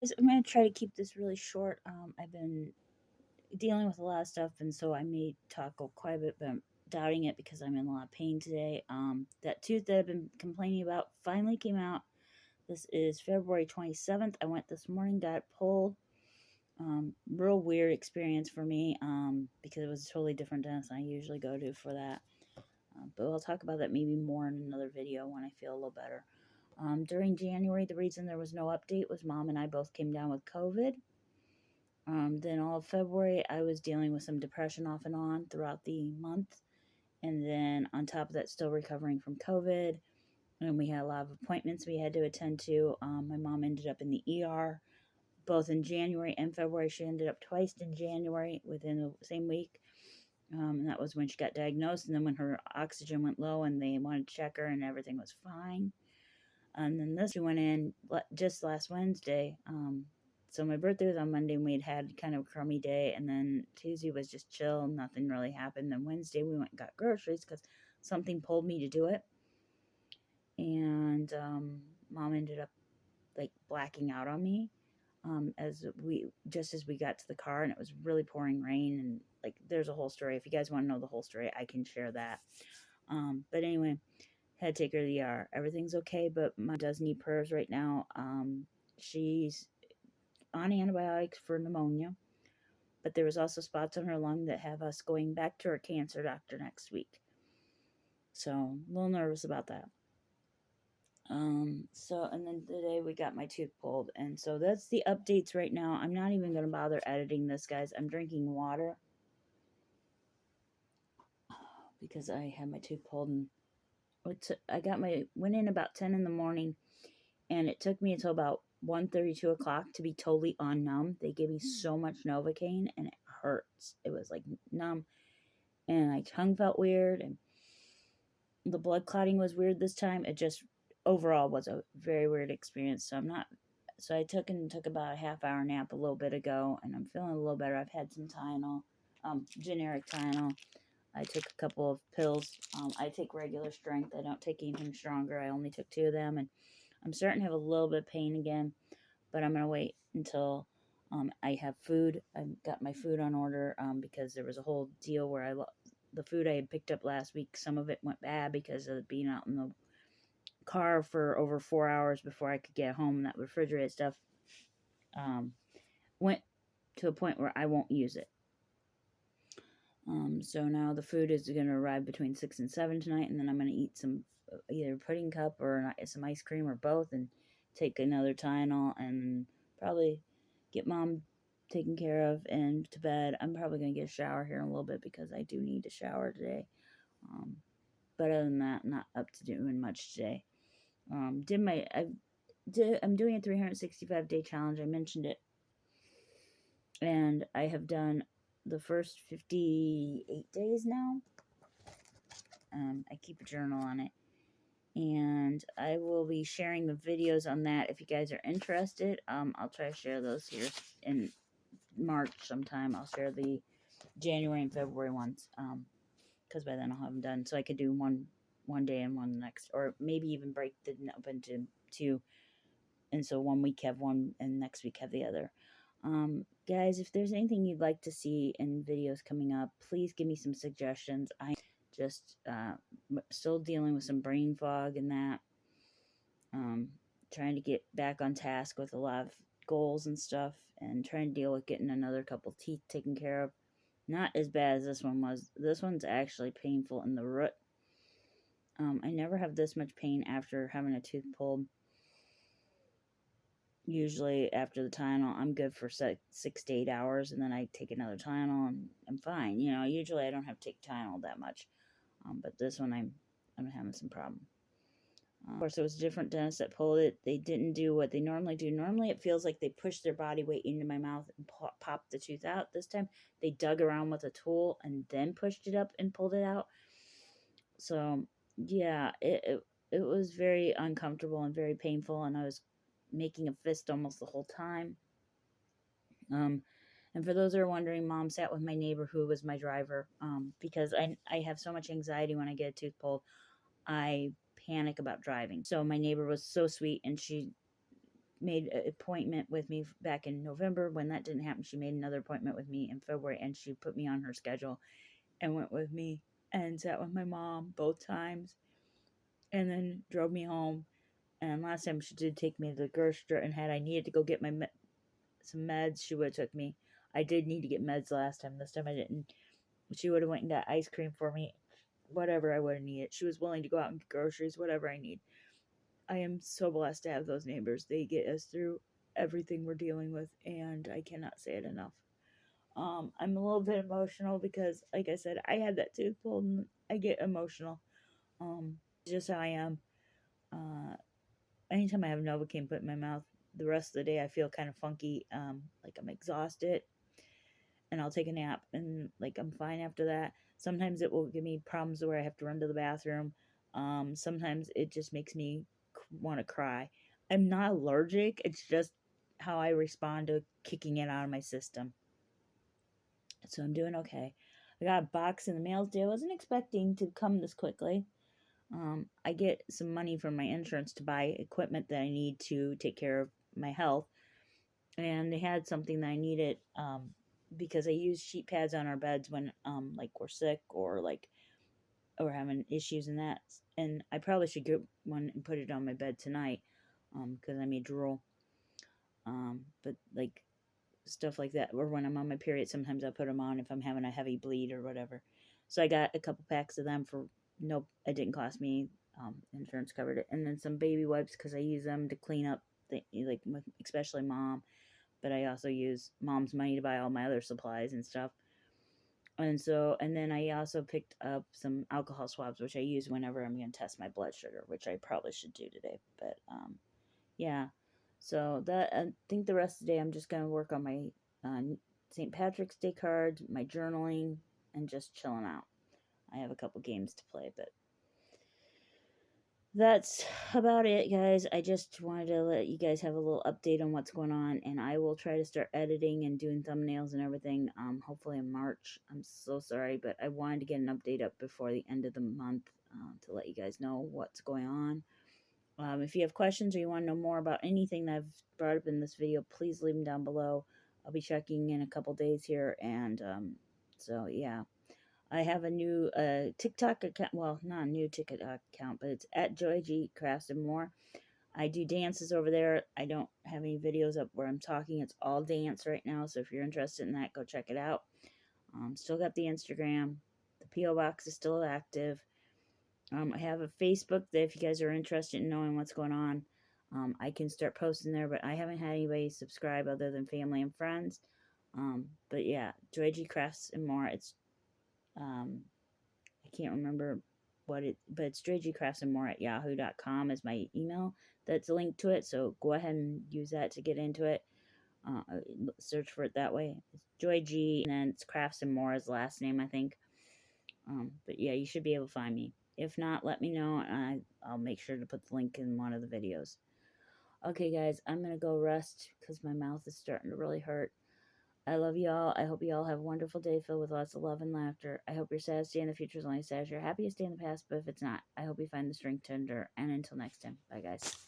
I'm going to try to keep this really short. I've been dealing with a lot of stuff, and so I may talk quite a bit, but I'm doubting it because I'm in a lot of pain today. That tooth that I've been complaining about finally came out. This is February 27th. I went this morning, got it pulled. Real weird experience for me because it was a totally different dentist I usually go to for that. But I'll talk about that maybe more in another video when I feel a little better. During January, the reason there was no update was Mom and I both came down with COVID. Then all of February, I was dealing with some depression off and on throughout the month. And then on top of that, still recovering from COVID. And we had a lot of appointments we had to attend to. My mom ended up in the ER both in January and February. She ended up twice in January within the same week. And that was when she got diagnosed. And then when her oxygen went low and they wanted to check her and everything was fine. And then this, she went in just last Wednesday. So my birthday was on Monday and we'd had kind of a crummy day. And then Tuesday was just chill. Nothing really happened. Then Wednesday we went and got groceries because something pulled me to do it. And Mom ended up like blacking out on me as we got to the car, and it was really pouring rain, and like there's a whole story. If you guys want to know the whole story, I can share that. But anyway, had to take her to the ER. Everything's okay, but Mom does need prayers right now. She's on antibiotics for pneumonia, but there was also spots on her lung that have us going back to her cancer doctor next week. So a little nervous about that. And then today we got my tooth pulled, and so that's the updates right now. I'm not even gonna bother editing this, guys. I'm drinking water because I had my tooth pulled, and went in about 10 in the morning, and it took me until about 1:30, 2 o'clock to be totally unnumb. They gave me so much Novocaine, and it hurts. It was like numb, and my tongue felt weird, and the blood clotting was weird this time. It just overall was a very weird experience. So I took about a half hour nap a little bit ago, and I'm feeling a little better. I've had some Tylenol, generic Tylenol. I took a couple of pills. I take regular strength. I don't take anything stronger. I only took 2 of them, and I'm starting to have a little bit of pain again, but I'm gonna wait until I have food. I've got my food on order because there was a whole deal where the food I had picked up last week. Some of it went bad because of being out in the car for over 4 hours before I could get home. That refrigerated stuff went to a point where I won't use it. So now the food is going to arrive between 6 and 7 tonight, and then I'm going to eat some either pudding cup or some ice cream or both, and take another Tylenol, and probably get Mom taken care of and to bed. I'm probably going to get a shower here in a little bit because I do need a shower today. But other than that, not up to doing much today. I'm doing a 365-day challenge. I mentioned it, and I have done the first 58 days now. I keep a journal on it, and I will be sharing the videos on that if you guys are interested. I'll try to share those here in March sometime. I'll share the January and February ones, because by then I'll have them done, so I could do one day and one the next, or maybe even break them up into 2, and so one week have one and next week have the other. Guys, if there's anything you'd like to see in videos coming up, please give me some suggestions. I just still dealing with some brain fog and that. Trying to get back on task with a lot of goals and stuff, and trying to deal with getting another couple teeth taken care of. Not as bad as this one was. This one's actually painful in the root. I never have this much pain after having a tooth pulled. Usually after the Tylenol, I'm good for 6 to 8 hours, and then I take another Tylenol, and I'm fine. Usually I don't have to take Tylenol that much, but this one I'm having some problem. Of course, it was a different dentist that pulled it. They didn't do what they normally do. Normally, it feels like they push their body weight into my mouth and pop the tooth out. This time, they dug around with a tool and then pushed it up and pulled it out. So, yeah, it was very uncomfortable and very painful, and I was making a fist almost the whole time. And for those who are wondering, Mom sat with my neighbor who was my driver, because I have so much anxiety when I get a tooth pulled. I panic about driving. So my neighbor was so sweet, and she made an appointment with me back in November. When that didn't happen, she made another appointment with me in February, and she put me on her schedule and went with me and sat with my mom both times and then drove me home. And last time she did take me to the grocery store, and had I needed to go get some meds, she would have took me. I did need to get meds last time. This time I didn't. She would have went and got ice cream for me, whatever I would have needed. She was willing to go out and get groceries, whatever I need. I am so blessed to have those neighbors. They get us through everything we're dealing with, and I cannot say it enough. I'm a little bit emotional because, like I said, I had that tooth pulled, and I get emotional. Just how I am. Anytime I have Novocaine put in my mouth, the rest of the day I feel kind of funky, like I'm exhausted, and I'll take a nap, and like I'm fine after that. Sometimes it will give me problems where I have to run to the bathroom. Sometimes it just makes me want to cry. I'm not allergic. It's just how I respond to kicking it out of my system. So I'm doing okay. I got a box in the mail today. I wasn't expecting to come this quickly. I get some money from my insurance to buy equipment that I need to take care of my health. And they had something that I needed because I use sheet pads on our beds when like we're sick or like or having issues in that. And I probably should get one and put it on my bed tonight because I may drool. But like stuff like that, or when I'm on my period, sometimes I put them on if I'm having a heavy bleed or whatever. So I got a couple packs of them for no, it didn't cost me. Insurance covered it, and then some baby wipes because I use them to clean up, like especially mom. But I also use mom's money to buy all my other supplies and stuff. And then I also picked up some alcohol swabs, which I use whenever I'm going to test my blood sugar, which I probably should do today. But yeah. So that I think the rest of the day I'm just gonna work on my St. Patrick's Day cards, my journaling, and just chilling out. I have a couple games to play, but that's about it, guys. I just wanted to let you guys have a little update on what's going on, and I will try to start editing and doing thumbnails and everything. Hopefully in March. I'm so sorry, but I wanted to get an update up before the end of the month to let you guys know what's going on. If you have questions or you want to know more about anything that I've brought up in this video, please leave them down below. I'll be checking in a couple days here, and so yeah. I have a new TikTok account. Well, not a new TikTok account, but it's at Joy G Crafts and More. I do dances over there. I don't have any videos up where I'm talking. It's all dance right now, so if you're interested in that, go check it out. Still got the Instagram. The P.O. Box is still active. I have a Facebook that if you guys are interested in knowing what's going on, I can start posting there, but I haven't had anybody subscribe other than family and friends. But yeah, Joy G Crafts and More. It's I can't remember but it's Joy G Crafts and More at yahoo.com is my email that's linked to it. So go ahead and use that to get into it. Search for it that way. It's Joy G, and then it's Crafts and More is last name, I think. But yeah, you should be able to find me. If not, let me know, and I'll make sure to put the link in one of the videos. Okay, guys, I'm going to go rest because my mouth is starting to really hurt. I love you all. I hope you all have a wonderful day filled with lots of love and laughter. I hope your saddest day in the future is only sad as your happiest day in the past, but if it's not, I hope you find the strength to endure. And until next time, bye, guys.